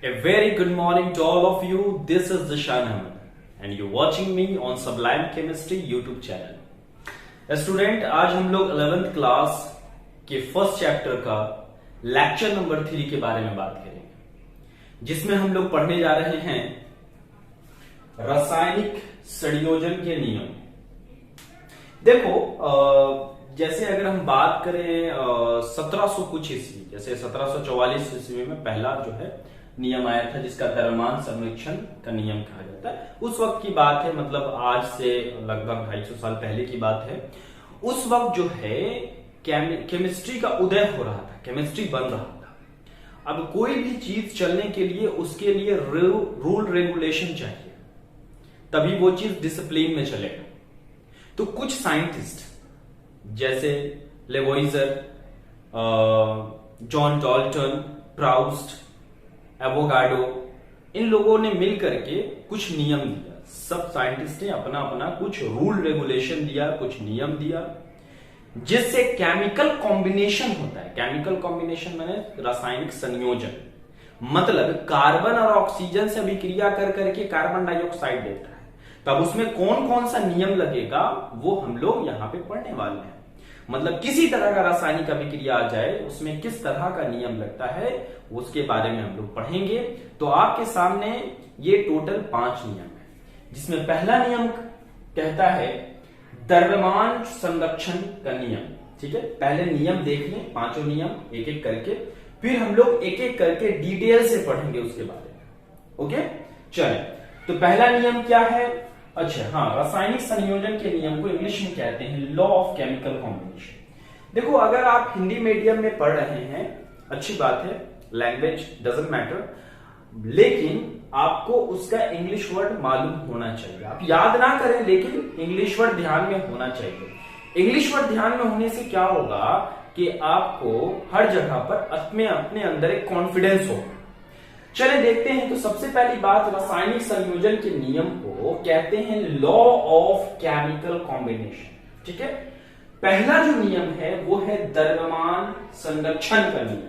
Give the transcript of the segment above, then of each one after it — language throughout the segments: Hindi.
A very good morning to all of you. This is Zishan Ahmed and you're watching me on Sublime Chemistry YouTube channel. Student, आज हम लोग 11th क्लास के फर्स्ट चैप्टर का लेक्चर नंबर 3 के बारे में बात करेंगे, जिसमें हम लोग पढ़ने जा रहे हैं रासायनिक संयोजन के नियम। देखो, जैसे अगर हम बात करें 1700 कुछ ईस्वी, जैसे 1744 ईस्वी में पहला जो है नियम आया था, जिसका द्रव्यमान संरक्षण का नियम कहा जाता है। उस वक्त की बात है, मतलब आज से लगभग 250 साल पहले की बात है। उस वक्त जो है केमिस्ट्री का उदय हो रहा था, केमिस्ट्री बन रहा था। अब कोई भी चीज चलने के लिए उसके लिए रूल रेगुलेशन चाहिए, तभी वो चीज डिसिप्लिन में चलेगा। तो कुछ साइंटिस्ट जैसे लेवोइजर, जॉन डाल्टन, प्राउस्ट, एवोगाडो, इन लोगों ने मिलकर के कुछ नियम दिया। सब साइंटिस्ट ने अपना अपना कुछ रूल रेगुलेशन दिया, कुछ नियम दिया, जिससे केमिकल कॉम्बिनेशन होता है। केमिकल कॉम्बिनेशन माने रासायनिक संयोजन, मतलब कार्बन और ऑक्सीजन से अभिक्रिया कर करके कार्बन डाइऑक्साइड देता है। तब उसमें कौन कौन सा नियम लगेगा वो हम लोग यहां पे पढ़ने वाले हैं। मतलब किसी तरह का रासायनिक अभिक्रिया आ जाए, उसमें किस तरह का नियम लगता है, उसके बारे में हम लोग पढ़ेंगे। तो आपके सामने ये टोटल 5 नियम है, जिसमें पहला नियम कहता है द्रव्यमान संरक्षण का नियम। ठीक है, पहले नियम देख लें, 5 नियम एक एक करके, फिर हम लोग एक एक करके डिटेल से पढ़ेंगे उसके बारे में। ओके, चले। तो पहला नियम क्या है? अच्छा, हाँ, रासायनिक संयोजन के नियम को इंग्लिश में कहते हैं लॉ ऑफ केमिकल कॉम्बिनेशन। देखो, अगर आप हिंदी मीडियम में पढ़ रहे हैं, अच्छी बात है, लैंग्वेज डजंट मैटर, लेकिन आपको उसका इंग्लिश वर्ड मालूम होना चाहिए। आप याद ना करें, लेकिन इंग्लिश वर्ड ध्यान में होना चाहिए। इंग्लिश वर्ड ध्यान में होने से क्या होगा कि आपको हर जगह पर अपने अंदर एक कॉन्फिडेंस होगा। चले देखते हैं। तो सबसे पहली बात, रासायनिक संयोजन के नियम को कहते हैं लॉ ऑफ केमिकल कॉम्बिनेशन। ठीक है, पहला जो नियम है वो है द्रव्यमान संरक्षण का नियम।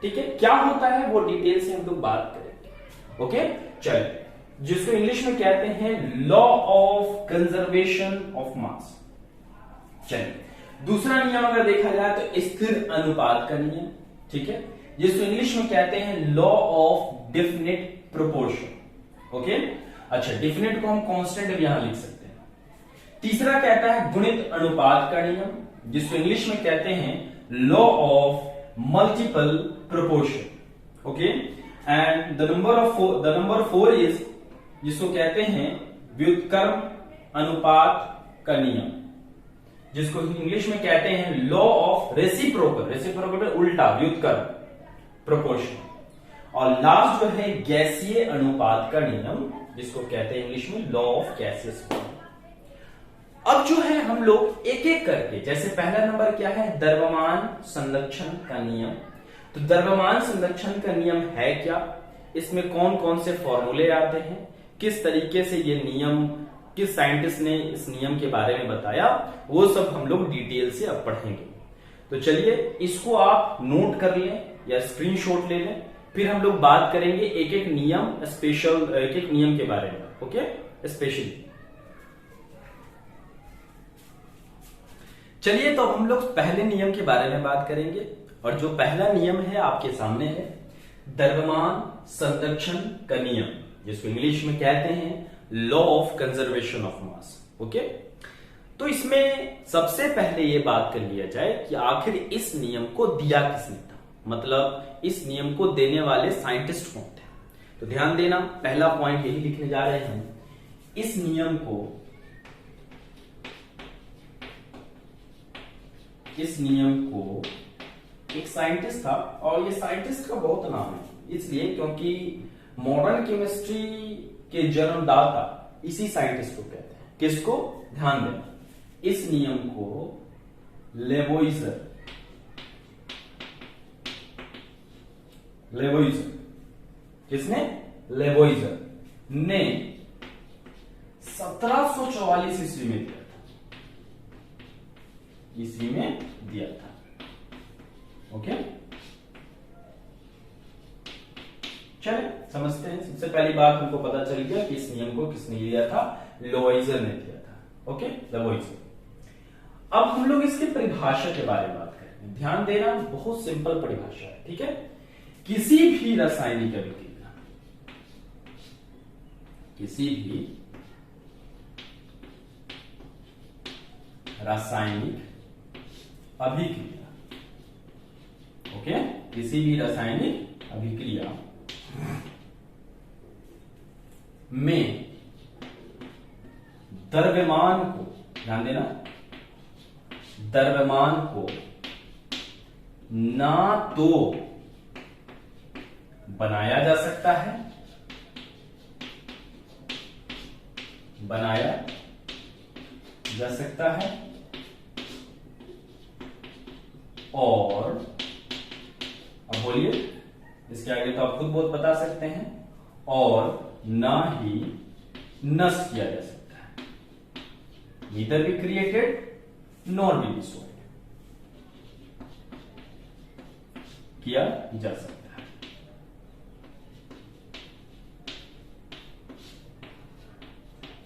ठीक है, क्या होता है वो डिटेल से हम लोग बात करेंगे। ओके, चलिए, जिसको इंग्लिश में कहते हैं law of conservation of mass. चलिए, दूसरा नियम अगर देखा जाए तो स्थिर अनुपात का नियम। ठीक है, जिसको इंग्लिश में कहते हैं law of definite proportion. Okay, अच्छा, डेफिनिट को हम कांस्टेंट भी यहां लिख सकते हैं। तीसरा कहता है गुणित अनुपात का नियम, जिसको इंग्लिश में कहते हैं law of multiple proportion. Okay, and the number 4 is, जिसको कहते हैं व्युत्क्रम अनुपात का नियम, जिसको इंग्लिश में कहते हैं लॉ ऑफ रेसिप्रोकल। रेसिप्रोकल उल्टा, व्युत्क्रम प्रोपोर्शन। और लास्ट जो है गैसीय अनुपात का नियम, जिसको कहते हैं इंग्लिश में लॉ ऑफ गैसेस। अब जो है हम लोग एक एक करके, जैसे पहला नंबर क्या है, द्रव्यमान संरक्षण का नियम। तो द्रव्यमान संरक्षण का नियम है क्या, इसमें कौन कौन से फॉर्मूले आते हैं, किस तरीके से ये नियम, किस साइंटिस्ट ने इस नियम के बारे में बताया, वो सब हम लोग डिटेल से अब पढ़ेंगे। तो चलिए, इसको आप नोट कर लें या स्क्रीनशॉट ले लें, फिर हम लोग बात करेंगे एक एक नियम, स्पेशल एक एक नियम के बारे में। ओके, स्पेशली चलिए, तो हम लोग पहले नियम के बारे में बात करेंगे। और जो पहला नियम है आपके सामने है द्रव्यमान संरक्षण का नियम, जिसको इंग्लिश में कहते हैं law of conservation of mass. Okay, तो इसमें सबसे पहले ये बात कर लिया जाए कि आखिर इस नियम को दिया किसने था, मतलब इस नियम को देने वाले साइंटिस्ट कौन थे। तो ध्यान देना, पहला पॉइंट यही लिखने जा रहे हैं, इस नियम को एक साइंटिस्ट था, और ये साइंटिस्ट का बहुत नाम है इसलिए क्योंकि मॉडर्न केमिस्ट्री के जन्मदाता इसी साइंटिस्ट को कहते हैं। किसको? ध्यान देना, इस नियम को लेवोइजर किसने? लेवोइजर ने 1744 ईस्वी में दिया था। ओके, चले समझते हैं। सबसे पहली बात हमको पता चल गया कि इस नियम को किसने दिया था, लोइजर ने दिया था। ओके, लोइजर। अब हम लोग इसके परिभाषा के बारे में बात करेंगे। ध्यान देना, बहुत सिंपल परिभाषा है, ठीक है। किसी भी रासायनिक अभिक्रिया, किसी भी रासायनिक अभिक्रिया, ओके, किसी भी रासायनिक अभिक्रिया में द्रव्यमान को, ध्यान देना, द्रव्यमान को ना तो बनाया जा सकता है, बनाया जा सकता है, और अब बोलिए, इसके आगे तो आप खुद बहुत बता सकते हैं, और ना ही नष्ट किया जा सकता है, neither be created nor be destroyed, किया जा सकता है।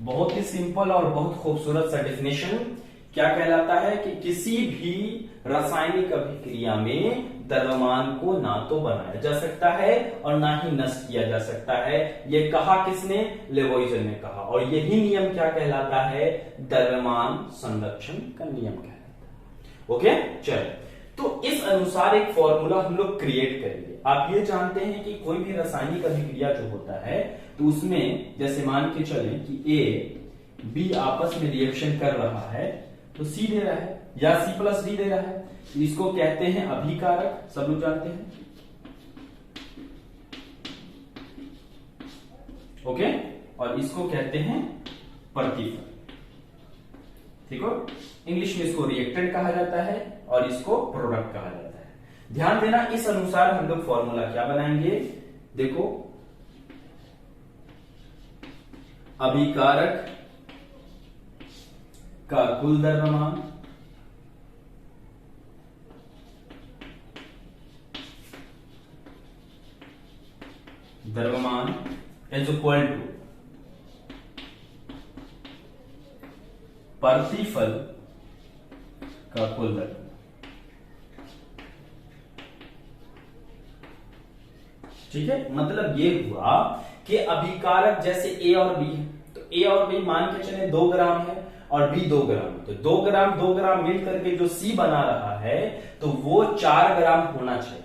बहुत ही सिंपल और बहुत खूबसूरत सा डेफिनेशन क्या कहलाता है कि किसी भी रासायनिक अभिक्रिया में द्रव्यमान को ना तो बनाया जा सकता है और ना ही नष्ट किया जा सकता है। ये कहा किसने, लेवोइजर ने कहा, और यही नियम क्या कहलाता है, द्रव्यमान संरक्षण का नियम कहलाता है। ओके, चलिए, तो इस अनुसार एक फॉर्मूला हम लोग क्रिएट करेंगे। आप ये जानते हैं कि कोई भी रासायनिक अभिक्रिया जो होता है तो उसमें जैसे मान के चलें कि ए बी आपस में रिएक्शन कर रहा है, तो सी दे रहा है या सी प्लस डी दे रहा है, तो इसको कहते हैं अभिकारक, सब लोग जानते हैं। ओके, और इसको कहते हैं प्रतिफल, ठीक हो। इंग्लिश में इसको रिएक्टेंट कहा जाता है और इसको प्रोडक्ट कहा जाता है। ध्यान देना, इस अनुसार हम लोग फॉर्मूला क्या बनाएंगे, देखो, अभिकारक का कुल द्रव्यमान इज इक्वल टू प्रतिफल का कुल द्रव्यमान। ठीक है, मतलब ये हुआ कि अभिकारक जैसे ए और बी है, तो ए और बी मान के चले 2 ग्राम है और बी 2 ग्राम, तो 2 ग्राम मिल करके जो सी बना रहा है तो वो 4 ग्राम होना चाहिए।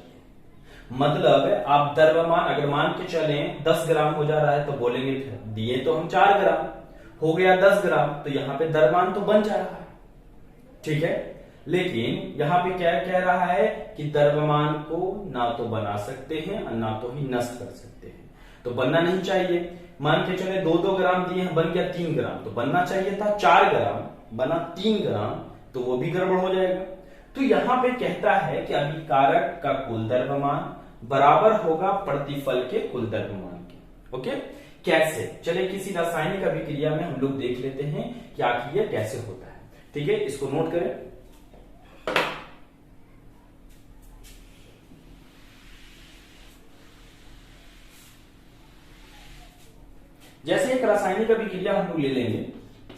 मतलब आप द्रव्यमान अगर मान के चले 10 ग्राम हो जा रहा है तो बोलेंगे दिए तो हम 4 ग्राम, हो गया 10 ग्राम, तो यहां पे द्रव्यमान तो बन जा रहा है, ठीक है। लेकिन यहां पे क्या कह रहा है कि द्रव्यमान को ना तो बना सकते हैं और ना तो ही नष्ट कर सकते हैं, तो बनना नहीं चाहिए। मान के चले 2 ग्राम दिए हैं, बन गया 3 ग्राम, तो बनना चाहिए था 4 ग्राम, बना 3 ग्राम, तो वो भी गड़बड़ हो जाएगा। तो यहां पे कहता है कि अभिकारक का कुल द्रव्यमान बराबर होगा प्रतिफल के कुल द्रव्यमान के। ओके, कैसे, चले किसी रासायनिक अभिक्रिया में हम लोग देख लेते हैं कि आखिर ये कैसे होता है। ठीक है, इसको नोट करें। जैसे एक रासायनिक अभिक्रिया हम लोग ले लेंगे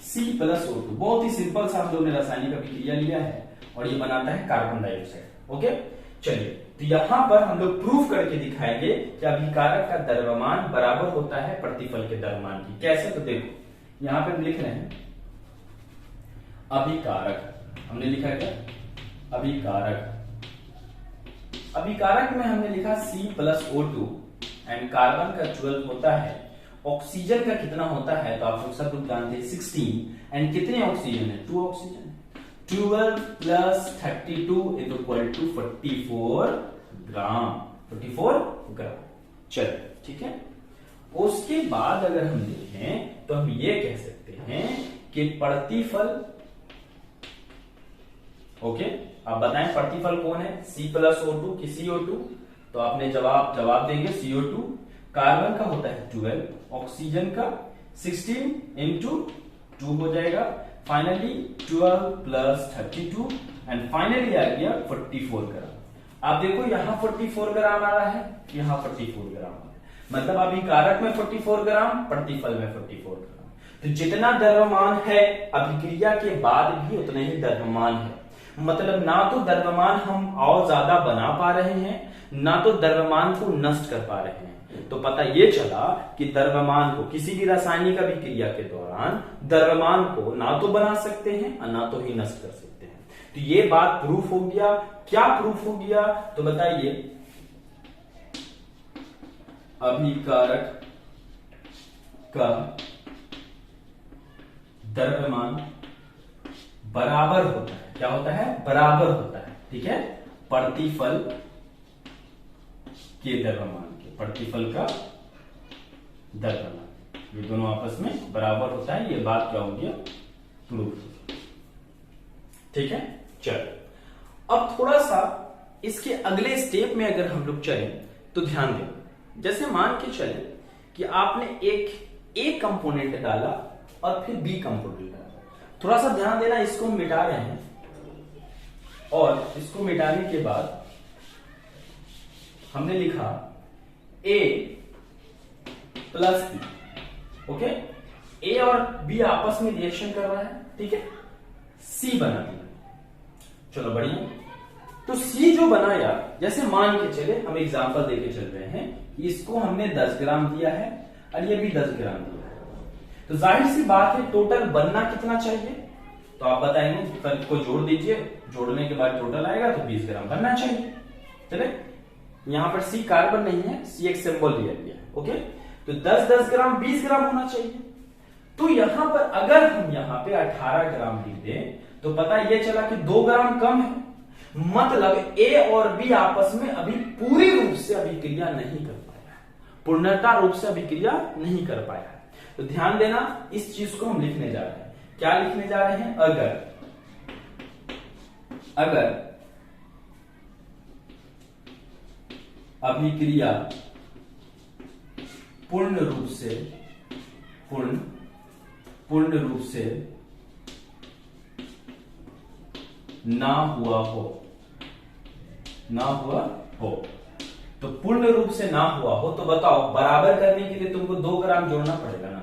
C+O2, बहुत ही सिंपल सा हम लोग ने रासायनिक अभिक्रिया लिया है और ये बनाता है कार्बन डाइऑक्साइड। ओके, चलिए, तो यहां पर हम लोग प्रूफ करके दिखाएंगे कि अभिकारक का द्रव्यमान बराबर होता है प्रतिफल के द्रव्यमान की। कैसे, तो देखो यहां पे हम लिख रहे हैं अभिकारक, हमने लिखा क्या, अभिकारक, अभिकारक में हमने लिखा C+O2 एंड कार्बन का 12 होता है, ऑक्सीजन का कितना होता है तो आप लोग सब लोग जानते हैं 16, एंड कितने ऑक्सीजन है, 2 oxygen, 12 plus 32 is equal to 44 gram, 44 gram. चलो, ठीक है। उसके बाद अगर हम देखें तो हम ये कह सकते हैं कि प्रतिफल, ओके, आप बताएं प्रतिफल कौन है, C+O2 की CO2, तो आपने जवाब देंगे CO2, कार्बन का होता है 12, ऑक्सीजन का 16 इंटू 2 हो जाएगा, फाइनली 12 प्लस 32 एंड फाइनली आ गया 44 ग्राम। आप देखो यहां 44 ग्राम आ रहा है, यहां 44 ग्राम आ रहा है, मतलब अभिकारक में 44 ग्राम, प्रतिफल में 44 ग्राम। तो जितना द्रव्यमान है अभिक्रिया के बाद भी उतना ही द्रव्यमान है। मतलब ना तो द्रव्यमान हम और ज्यादा बना पा रहे हैं, ना तो द्रव्यमान को नष्ट कर पा रहे हैं। तो पता ये चला कि द्रव्यमान को किसी भी रासायनिक अभिक्रिया के दौरान द्रव्यमान को ना तो बना सकते हैं और ना तो ही नष्ट कर सकते हैं। तो ये बात प्रूफ हो गया। क्या प्रूफ हो गया तो बताइए, अभिकारक का द्रव्यमान बराबर होता है। क्या होता है? बराबर होता है। ठीक है, प्रतिफल के द्रव्यमान के, प्रतिफल का द्रव्यमान, ये दोनों आपस में बराबर होता है। ये बात क्या हो गया? प्रूफ। ठीक है, चलो अब थोड़ा सा इसके अगले स्टेप में अगर हम लोग चलें तो ध्यान दें। जैसे मान के चले कि आपने एक ए कंपोनेंट डाला और फिर बी कंपोनेंट डाला। थोड़ा सा ध्यान देना, इसको हम मिटा रहे हैं और इसको मिटाने के बाद हमने लिखा ए प्लस बी। ओके, ए और बी आपस में रिएक्शन कर रहा है। ठीक है, सी बना दिया। चलो बढ़िया। तो सी जो बनाया, जैसे मान के चले हम एग्जांपल देके चल रहे हैं, इसको हमने 10 ग्राम दिया है और ये भी 10 ग्राम दिया है। तो जाहिर सी बात है टोटल बनना कितना चाहिए? तो आप बताएंगे, को जोड़ दीजिए, जोड़ने के बाद टोटल आएगा तो 20 ग्राम बनना चाहिए। चले, यहां पर सी कार्बन नहीं है, सी एक सिंबल दिया गया है। ओके, तो 10-10 ग्राम 20 ग्राम होना चाहिए। तो यहां पर अगर हम यहां पे 18 ग्राम लिख दें तो पता ये चला कि 2 ग्राम कम है। मतलब ए और बी आपस में अभी पूरी रूप से अभिक्रिया नहीं कर पाया, पूर्णता रूप से अभिक्रिया नहीं कर पाया। तो ध्यान देना, इस चीज को हम लिखने जा रहे हैं। क्या लिखने जा रहे हैं? अगर अभिक्रिया पूर्ण रूप से ना हुआ हो तो पूर्ण रूप से ना हुआ हो तो बताओ, बराबर करने के लिए तुमको 2 ग्राम जोड़ना पड़ेगा ना।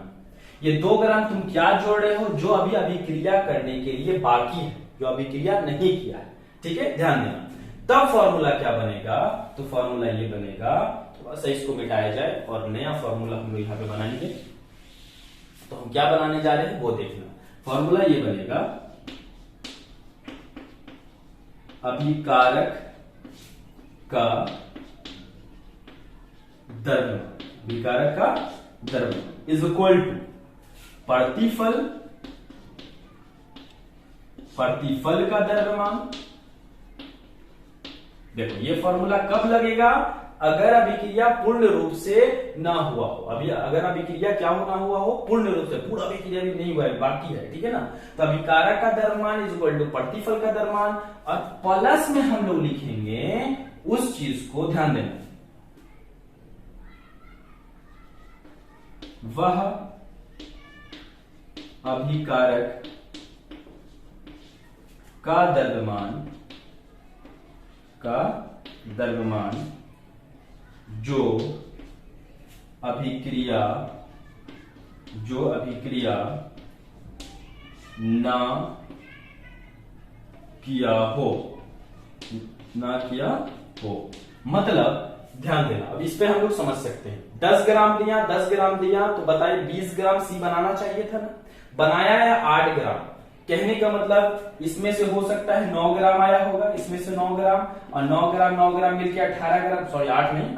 ये 2 ग्राम तुम क्या जोड़ रहे हो? जो अभी अभिक्रिया करने के लिए बाकी है, जो अभिक्रिया नहीं किया है। ठीक है, ध्यान देना। तब फॉर्मूला क्या बनेगा? तो फॉर्मूला ये बनेगा, थोड़ा सा इसको मिटाया जाए और नया फॉर्मूला हम लोग यहां पे बनाएंगे। तो हम क्या बनाने जा रहे हैं वो देखना। फॉर्मूला ये बनेगा, अभिकारक का द्रव्यमान इज इक्वल टू प्रतिफल का द्रव्यमान। देखो ये फॉर्मूला कब लगेगा? अगर अभिक्रिया पूर्ण रूप से ना हुआ हो। अभी अगर अभिक्रिया क्या ना हुआ हो? पूर्ण रूप से, पूरा अभिक्रिया भी नहीं हुआ है, बाकी है। ठीक है ना, तो अभिकारक का द्रव्यमान इज इक्वल टू प्रतिफल का द्रव्यमान और प्लस में हम लोग लिखेंगे उस चीज को, ध्यान देना, वह अभिकारक का द्रव्यमान जो अभिक्रिया ना किया हो। मतलब ध्यान देना, अब इस पे हम लोग समझ सकते हैं। 10 ग्राम दिया तो बताइए 20 ग्राम सी बनाना चाहिए था ना, बनाया है 8 ग्राम। कहने का मतलब इसमें से हो सकता है 9 ग्राम आया होगा, इसमें से 9 ग्राम और 9 ग्राम मिलके 18 ग्राम, सॉरी 8 नहीं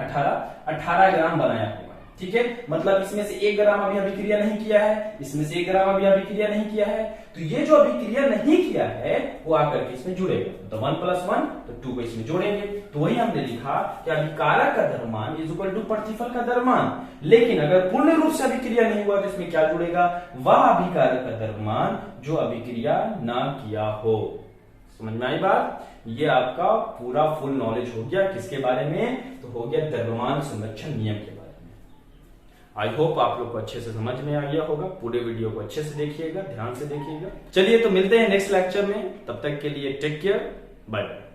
18 ग्राम बनाया होगा। ठीक है, मतलब इसमें से 1 ग्राम अभी अभिक्रिया नहीं किया है, इसमें से 1 ग्राम अभी अभिक्रिया नहीं किया है। तो ये जो अभिक्रिया नहीं किया है वो आकर के इसमें जुड़ेगा, तो 1 + 1 तो 2 को इसमें जोड़ेंगे। तो वही हमने लिखा कि अभिकारक का द्रव्यमान इज इक्वल टू प्रतिफल का द्रव्यमान। लेकिन अगर पूर्ण रूप से अभिक्रिया नहीं हुआ तो इसमें क्या जुड़ेगा? वह अभिकारक का द्रव्यमान जो अभिक्रिया ना किया हो। समझ में आई बात? ये आपका पूरा फुल नॉलेज हो गया। किसके बारे में? तो हो गया द्रव्यमान संरक्षण नियम के बारे में। आई होप आप लोग को अच्छे से समझ में आ गया होगा। पूरे वीडियो को अच्छे से देखिएगा, ध्यान से देखिएगा। चलिए तो मिलते हैं नेक्स्ट लेक्चर में, तब तक के लिए टेक केयर, बाय बाय।